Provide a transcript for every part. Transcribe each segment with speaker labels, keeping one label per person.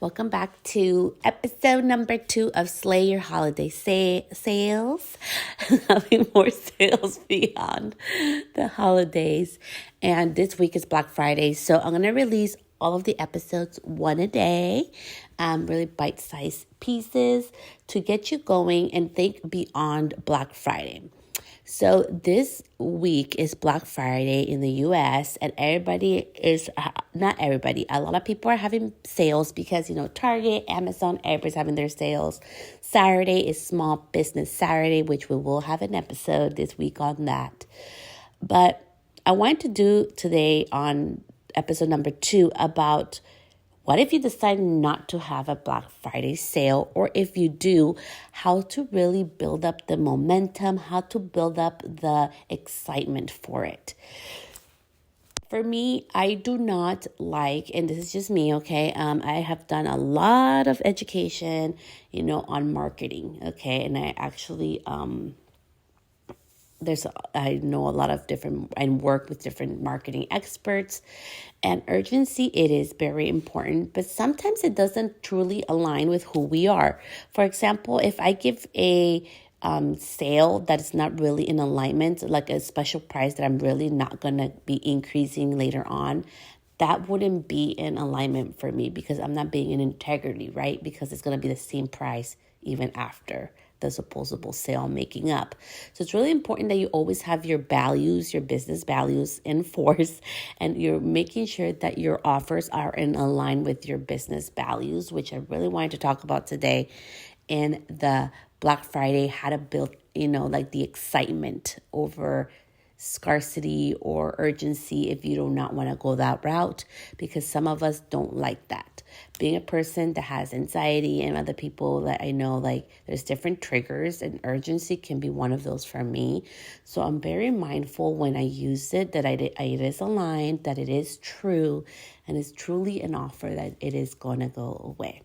Speaker 1: Welcome back to episode number 2 of Slay Your Holiday Sales. Having more sales beyond the holidays. And this week is Black Friday, so I'm going to release all of the episodes one a day, really bite-sized pieces to get you going and think beyond Black Friday. So this week is Black Friday in the US, and not everybody, a lot of people are having sales because, Target, Amazon, everybody's having their sales. Saturday is Small Business Saturday, which we will have an episode this week on that. But I wanted to do today on episode number 2 about what if you decide not to have a Black Friday sale, or if you do, how to really build up the momentum, how to build up the excitement for it. For me, I do not like, and this is just me, okay? I have done a lot of education, on marketing, okay? And I actually, I know a lot of different and work with different marketing experts, and urgency, it is very important, but sometimes it doesn't truly align with who we are. For example, if I give a sale that is not really in alignment, like a special price that I'm really not going to be increasing later on, that wouldn't be in alignment for me because I'm not being in integrity, right? Because it's going to be the same price even after the supposable sale making up. So it's really important that you always have your values, your business values in force, and you're making sure that your offers are in line with your business values, which I really wanted to talk about today in the Black Friday, how to build, the excitement over scarcity or urgency if you do not want to go that route, because some of us don't like that. Being a person that has anxiety, and other people that I know, there's different triggers, and urgency can be one of those for me. So I'm very mindful when I use it that it is aligned, that it is true, and it's truly an offer that it is going to go away.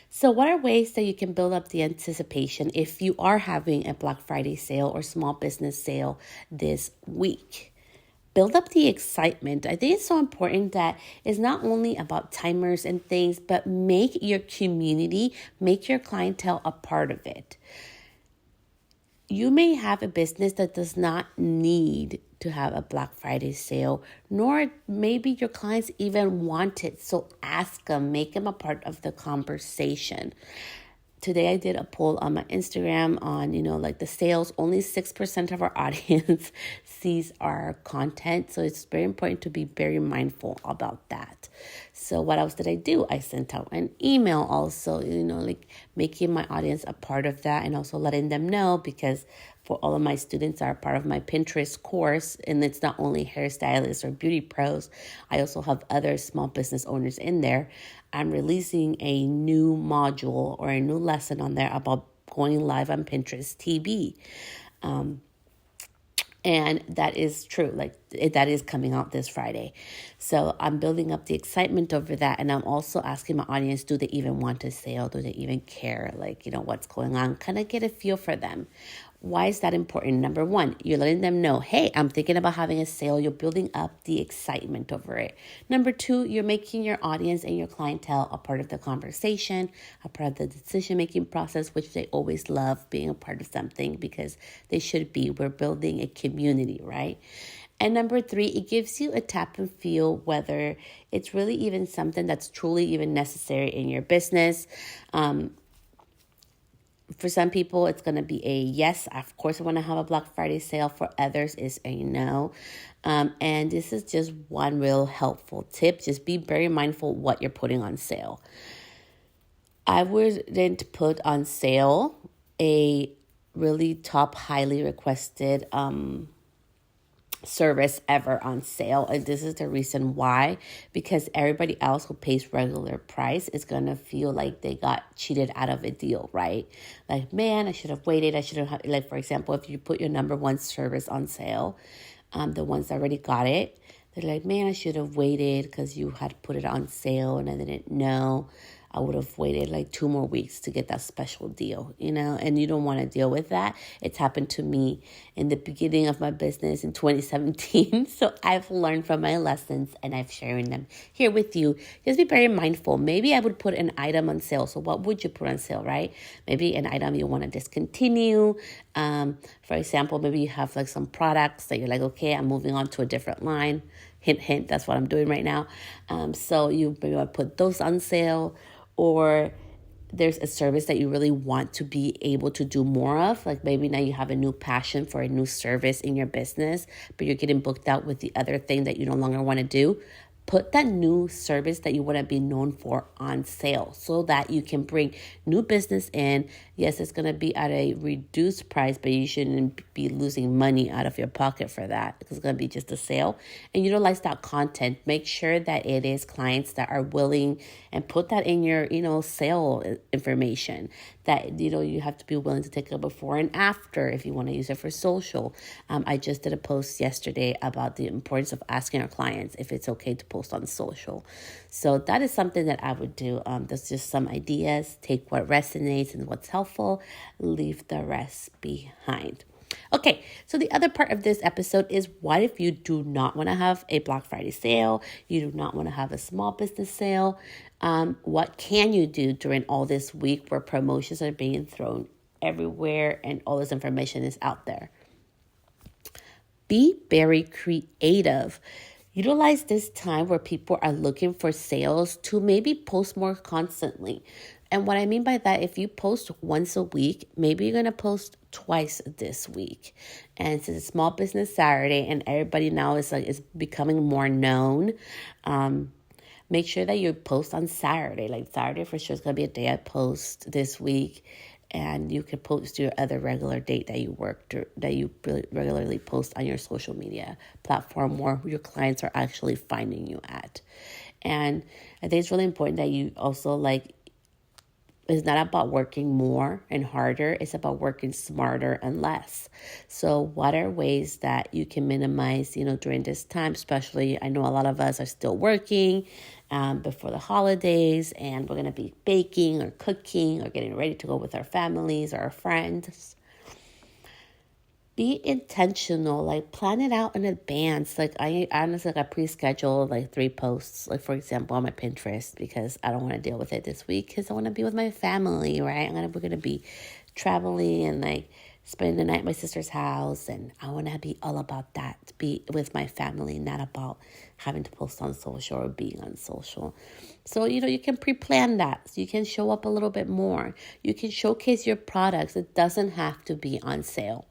Speaker 1: So what are ways that you can build up the anticipation if you are having a Black Friday sale or small business sale this week? Build up the excitement. I think it's so important that it's not only about timers and things, but make your community, make your clientele a part of it. You may have a business that does not need to have a Black Friday sale, nor maybe your clients even want it. So ask them, make them a part of the conversation. Today I did a poll on my Instagram on, the sales. Only 6% of our audience sees our content. So it's very important to be very mindful about that. So what else did I do? I sent out an email also, making my audience a part of that, and also letting them know, because for all of my students are part of my Pinterest course, and it's not only hairstylists or beauty pros. I also have other small business owners in there. I'm releasing a new module or a new lesson on there about going live on Pinterest TV. And that is true. That is coming out this Friday. So I'm building up the excitement over that. And I'm also asking my audience, do they even want a sale? Do they even care? What's going on? Kind of get a feel for them. Why is that important? Number one, you're letting them know, hey, I'm thinking about having a sale. You're building up the excitement over it. Number two, you're making your audience and your clientele a part of the conversation, a part of the decision-making process, which they always love being a part of something, because they should be. We're building a community, right? And number three, it gives you a tap and feel whether it's really even something that's truly even necessary in your business. For some people, it's going to be a yes. Of course, I want to have a Black Friday sale. For others, it's a no. And this is just one real helpful tip. Just be very mindful what you're putting on sale. I wouldn't put on sale a really top, highly requested service ever on sale. And this is the reason why, because everybody else who pays regular price is going to feel like they got cheated out of a deal, right? Like, man, I should have waited. I should have, for example, if you put your number one service on sale, the ones that already got it, they're like, man, I should have waited because you had put it on sale and I didn't know. I would have waited like 2 more weeks to get that special deal, and you don't want to deal with that. It's happened to me in the beginning of my business in 2017. So I've learned from my lessons and I've sharing them here with you. Just be very mindful. Maybe I would put an item on sale. So what would you put on sale, right? Maybe an item you want to discontinue. For example, maybe you have like some products that you're like, okay, I'm moving on to a different line. Hint, hint, that's what I'm doing right now. So you maybe want to put those on sale, or there's a service that you really want to be able to do more of. Like maybe now you have a new passion for a new service in your business, but you're getting booked out with the other thing that you no longer want to do. Put that new service that you want to be known for on sale so that you can bring new business in. Yes, it's going to be at a reduced price, but you shouldn't be losing money out of your pocket for that. It's going to be just a sale. And utilize that content. Make sure that it is clients that are willing, and put that in your, sale information, that, you have to be willing to take a before and after if you want to use it for social. I just did a post yesterday about the importance of asking our clients if it's okay to post on social. So that is something that I would do. That's just some ideas. Take what resonates and what's helpful. Leave the rest behind. Okay, so the other part of this episode is, what if you do not want to have a Black Friday sale? You do not want to have a small business sale? What can you do during all this week where promotions are being thrown everywhere and all this information is out there? Be very creative. Utilize this time where people are looking for sales to maybe post more constantly. And what I mean by that, if you post once a week, maybe you're going to post twice this week. And since it's Small Business Saturday and everybody now is becoming more known, make sure that you post on Saturday. Like Saturday for sure is going to be a day I post this week. And you can post your other regular date that you regularly post on your social media platform where your clients are actually finding you at. And I think it's really important that you also it's not about working more and harder. It's about working smarter and less. So what are ways that you can minimize, during this time, especially I know a lot of us are still working before the holidays, and we're going to be baking or cooking or getting ready to go with our families or our friends. Be intentional, plan it out in advance. I honestly, I pre-scheduled 3 posts, for example, on my Pinterest, because I don't want to deal with it this week because I want to be with my family, right? We're going to be traveling and spending the night at my sister's house, and I want to be all about that, to be with my family, not about having to post on social or being on social. So, you can pre-plan that. So you can show up a little bit more. You can showcase your products. It doesn't have to be on sale.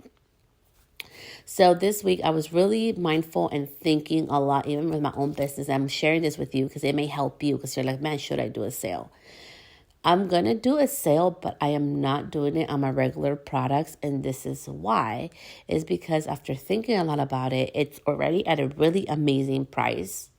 Speaker 1: So this week I was really mindful and thinking a lot, even with my own business. I'm sharing this with you because it may help you, because you're like, man, should I do a sale? I'm going to do a sale, but I am not doing it on my regular products. And this is why, is because after thinking a lot about it, it's already at a really amazing price.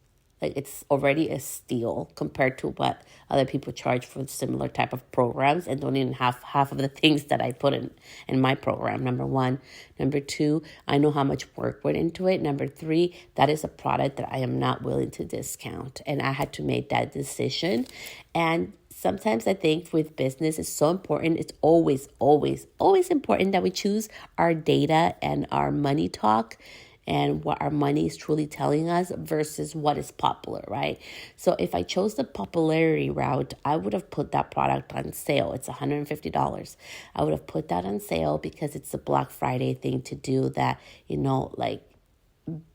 Speaker 1: It's already a steal compared to what other people charge for similar type of programs, and don't even have half of the things that I put in my program. Number one. Number two, I know how much work went into it. Number three, that is a product that I am not willing to discount. And I had to make that decision. And sometimes I think with business, it's so important. It's always, always, always important that we choose our data and our money talk and what our money is truly telling us versus what is popular, right? So if I chose the popularity route, I would have put that product on sale. It's $150. I would have put that on sale because it's a Black Friday thing to do that,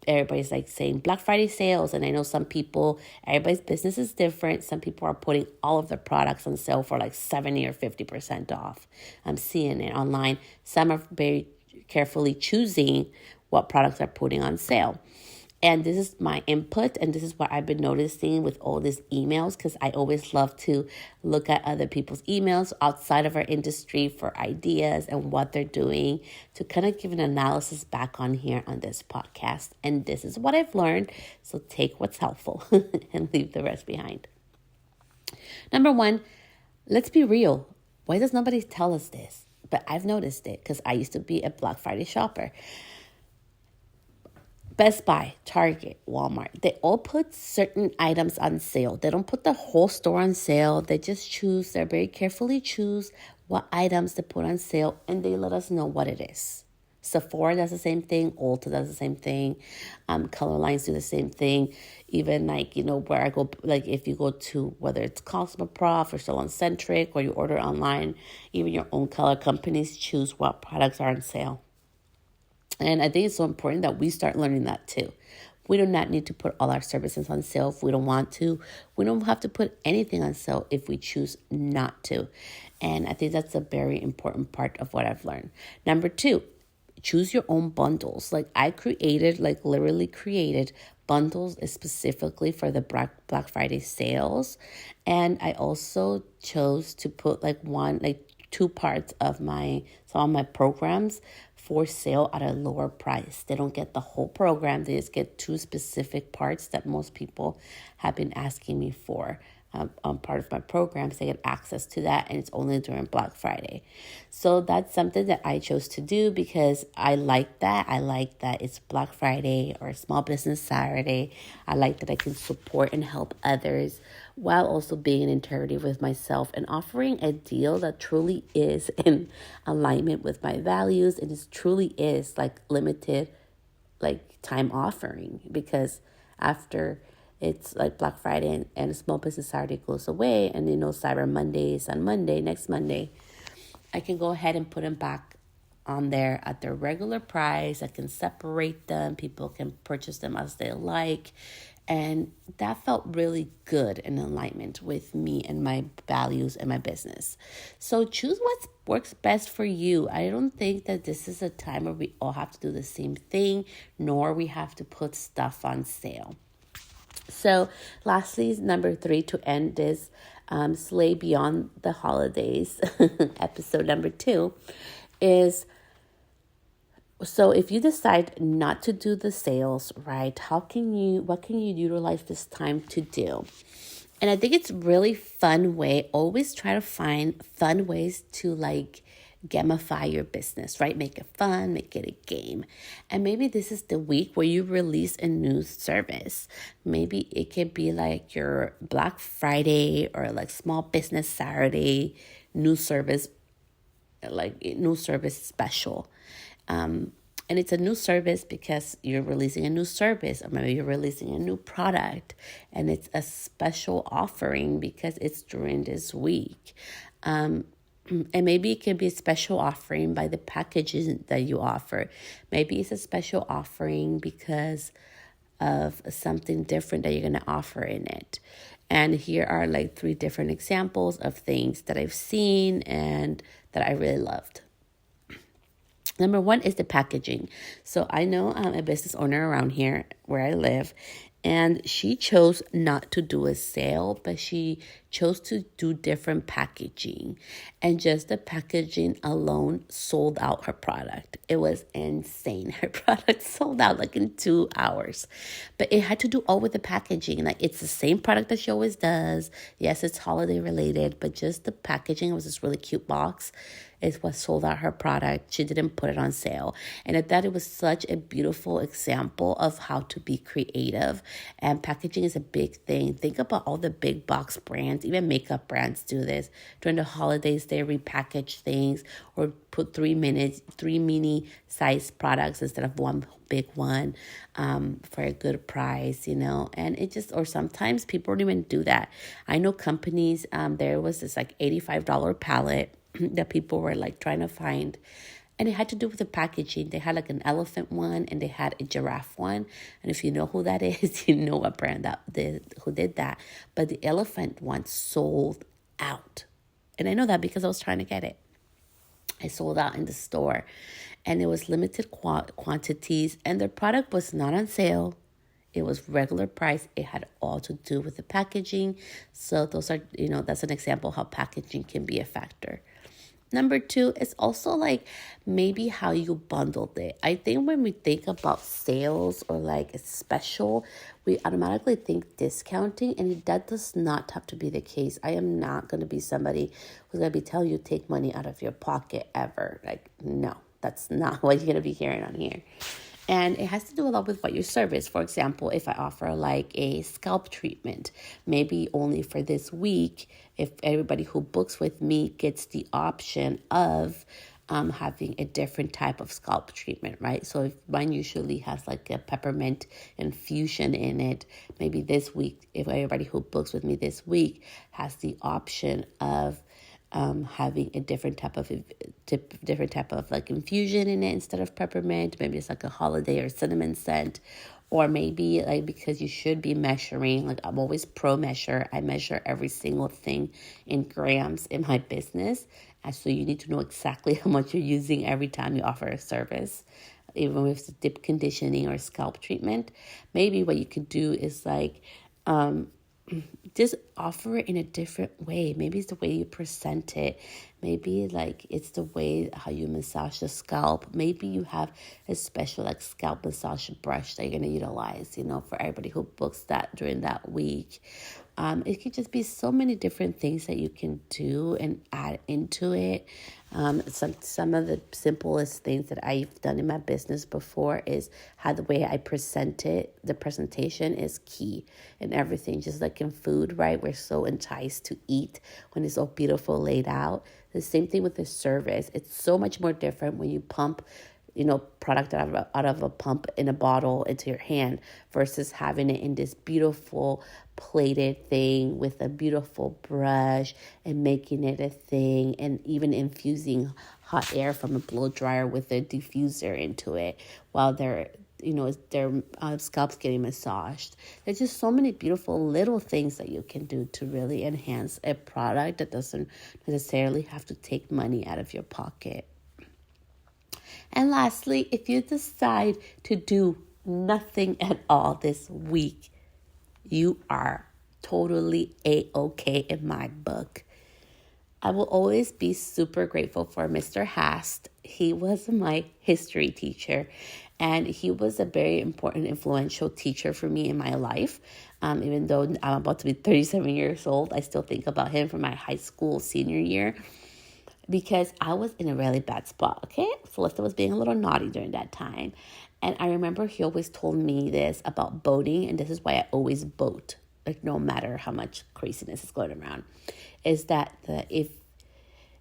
Speaker 1: everybody's saying Black Friday sales. And I know some people, everybody's business is different. Some people are putting all of their products on sale for 70 or 50% off. I'm seeing it online. Some are very carefully choosing what products are putting on sale. And this is my input, and this is what I've been noticing with all these emails, because I always love to look at other people's emails outside of our industry for ideas and what they're doing, to kind of give an analysis back on here on this podcast. And this is what I've learned. So take what's helpful and leave the rest behind. Number one, let's be real. Why does nobody tell us this? But I've noticed it because I used to be a Black Friday shopper. Best Buy, Target, Walmart, they all put certain items on sale. They don't put the whole store on sale. They very carefully choose what items to put on sale, and they let us know what it is. Sephora does the same thing. Ulta does the same thing. Color lines do the same thing. Even where I go, like if you go to, whether it's Cosmoprof or SalonCentric, or you order online, even your own color companies choose what products are on sale. And I think it's so important that we start learning that too. We do not need to put all our services on sale if we don't want to. We don't have to put anything on sale if we choose not to. And I think that's a very important part of what I've learned. Number 2, choose your own bundles. Literally created bundles specifically for the Black Friday sales. And I also chose to put 2 parts of some of my programs for sale at a lower price. They don't get the whole program. They just get 2 specific parts that most people have been asking me for. On part of my programs, they get access to that, and it's only during Black Friday. So that's something that I chose to do because I like that. I like that it's Black Friday or Small Business Saturday. I like that I can support and help others while also being in integrity with myself and offering a deal that truly is in alignment with my values, and it truly is limited time offering, because after it's Black Friday and Small Business Saturday goes away, and Cyber Monday is on next Monday, I can go ahead and put them back on there at their regular price. I can separate them. People can purchase them as they like. And that felt really good in alignment with me and my values and my business. So choose what works best for you. I don't think that this is a time where we all have to do the same thing, nor we have to put stuff on sale. So lastly, number 3, to end this Slay Beyond the Holidays episode number 2 is, so if you decide not to do the sales, right, what can you utilize this time to do? And I think it's really fun way. Always try to find fun ways to gamify your business, right? Make it fun, make it a game. And maybe this is the week where you release a new service. Maybe it could be your Black Friday or Small Business Saturday new service, new service special. And it's a new service because you're releasing a new service, or maybe you're releasing a new product, and it's a special offering because it's during this week. And maybe it can be a special offering by the packages that you offer. Maybe it's a special offering because of something different that you're going to offer in it. And here are 3 different examples of things that I've seen and that I really loved. Number 1 is the packaging. So I know a business owner around here where I live, and she chose not to do a sale, but she chose to do different packaging. And just the packaging alone sold out her product. It was insane. Her product sold out in 2 hours. But it had to do all with the packaging. It's the same product that she always does. Yes, it's holiday related, but just the packaging was this really cute box is what sold out her product. She didn't put it on sale. And I thought it was such a beautiful example of how to be creative. And packaging is a big thing. Think about all the big box brands, even makeup brands do this. During the holidays, they repackage things or put 3 mini size products instead of one big one for a good price, and it just, or sometimes people don't even do that. I know companies, there was this $85 palette that people were like trying to find. And it had to do with the packaging. They had like an elephant one and they had a giraffe one. And if you know who that is, you know what brand who did that. But the elephant one sold out. And I know that because I was trying to get it. I sold out in the store. And it was limited quantities. And the product was not on sale. It was regular price. It had all to do with the packaging. So those are, that's an example how packaging can be a factor. Number 2 is also like maybe how you bundled it. I think when we think about sales or like a special, we automatically think discounting, and that does not have to be the case. I am not going to be somebody who's going to be telling you take money out of your pocket ever. Like, no, that's not what you're going to be hearing on here. And it has to do a lot with what you service. For example, if I offer like a scalp treatment, maybe only for this week, if everybody who books with me gets the option of having a different type of scalp treatment, right? So if mine usually has like a peppermint infusion in it, maybe this week, if everybody who books with me this week has the option of having a different type of like infusion in it instead of peppermint. Maybe it's like a holiday or cinnamon scent, or maybe like because you should be measuring. Like I'm always pro measure. I measure every single thing in grams in my business, and so you need to know exactly how much you're using every time you offer a service. Even if it's dip conditioning or scalp treatment, maybe what you could do is like just offer it in a different way. Maybe it's the way you present it. Maybe like it's the way how you massage the scalp. Maybe you have a special like scalp massage brush that you're going to utilize, for everybody who books that during that week. It could just be so many different things that you can do and add into it. Some of the simplest things that I've done in my business before is how the way I present it. The presentation is key in everything. Just like in food, right? We're so enticed to eat when it's all beautiful laid out. The same thing with the service. It's so much more different when you pump product out of a pump in a bottle into your hand versus having it in this beautiful plated thing with a beautiful brush and making it a thing, and even infusing hot air from a blow dryer with a diffuser into it while their scalp's getting massaged. There's just so many beautiful little things that you can do to really enhance a product that doesn't necessarily have to take money out of your pocket. And lastly, if you decide to do nothing at all this week, you are totally A-okay in my book. I will always be super grateful for Mr. Hast. He was my history teacher, and he was a very important, influential teacher for me in my life. Even though I'm about to be 37 years old, I still think about him from my high school senior year, because I was in a really bad spot, okay? Celeste was being a little naughty during that time. And I remember he always told me this about boating, and this is why I always boat, like no matter how much craziness is going around, is that if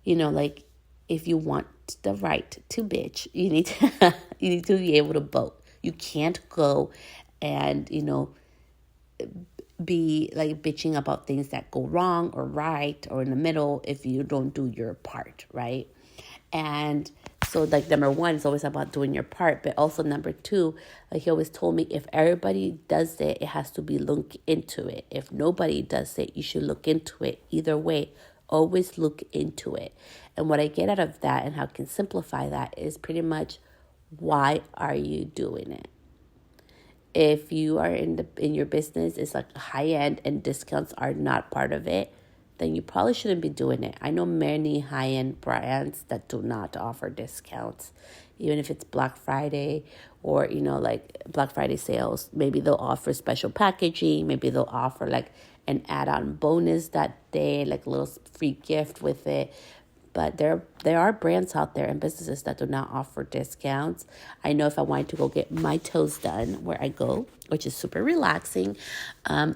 Speaker 1: you want the right to bitch, you need to, you need to be able to boat. You can't go and, be like bitching about things that go wrong or right or in the middle if you don't do your part, right? And so like number one is always about doing your part, but also number two, like he always told me, if everybody does it, it has to be look into it. If nobody does it, you should look into it. Either way, always look into it. And what I get out of that and how I can simplify that is pretty much, why are you doing it? If you are in your business, it's like high end and discounts are not part of it, then you probably shouldn't be doing it. I know many high end brands that do not offer discounts, even if it's Black Friday or like Black Friday sales. Maybe they'll offer special packaging. Maybe they'll offer like an add-on bonus that day, like a little free gift with it. But there are brands out there and businesses that do not offer discounts. I know if I wanted to go get my toes done where I go, which is super relaxing,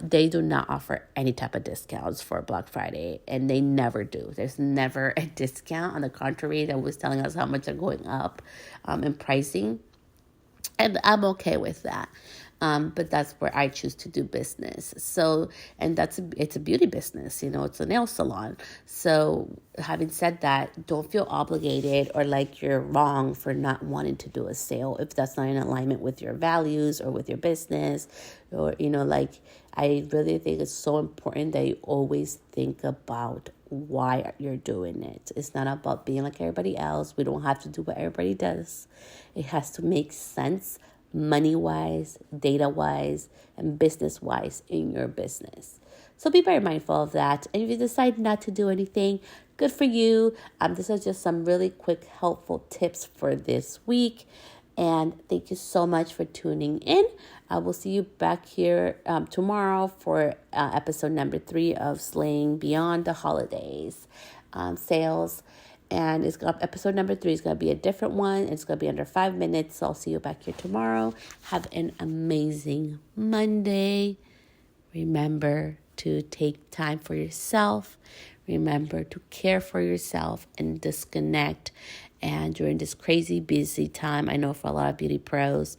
Speaker 1: they do not offer any type of discounts for Black Friday, and they never do. There's never a discount. On the contrary, they're always telling us how much they're going up in pricing, and I'm okay with that. But that's where I choose to do business. So, and it's a beauty business, it's a nail salon. So having said that, don't feel obligated or like you're wrong for not wanting to do a sale if that's not in alignment with your values or with your business. Or, I really think it's so important that you always think about why you're doing it. It's not about being like everybody else. We don't have to do what everybody does. It has to make sense money-wise, data-wise, and business-wise in your business. So be very mindful of that. And if you decide not to do anything, good for you. This is just some really quick, helpful tips for this week. And thank you so much for tuning in. I will see you back here tomorrow for episode number 3 of Slaying Beyond the Holidays sales. And episode number 3 is going to be a different one. It's going to be under 5 minutes. So I'll see you back here tomorrow. Have an amazing Monday. Remember to take time for yourself. Remember to care for yourself and disconnect. And during this crazy busy time, I know for a lot of beauty pros,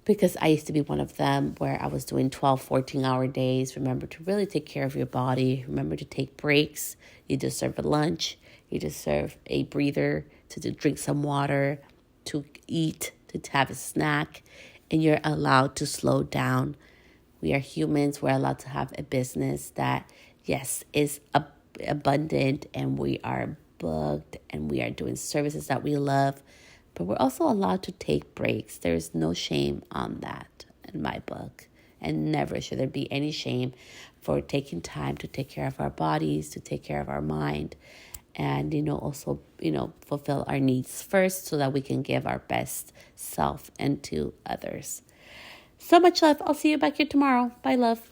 Speaker 1: because I used to be one of them where I was doing 12, 14-hour days. Remember to really take care of your body. Remember to take breaks. You deserve a lunch. You deserve a breather, to drink some water, to eat, to have a snack. And you're allowed to slow down. We are humans. We're allowed to have a business that, yes, is abundant, and we are booked, and we are doing services that we love. But we're also allowed to take breaks. There's no shame on that in my book. And never should there be any shame for taking time to take care of our bodies, to take care of our mind. And, also, fulfill our needs first so that we can give our best self and to others. So much love. I'll see you back here tomorrow. Bye, love.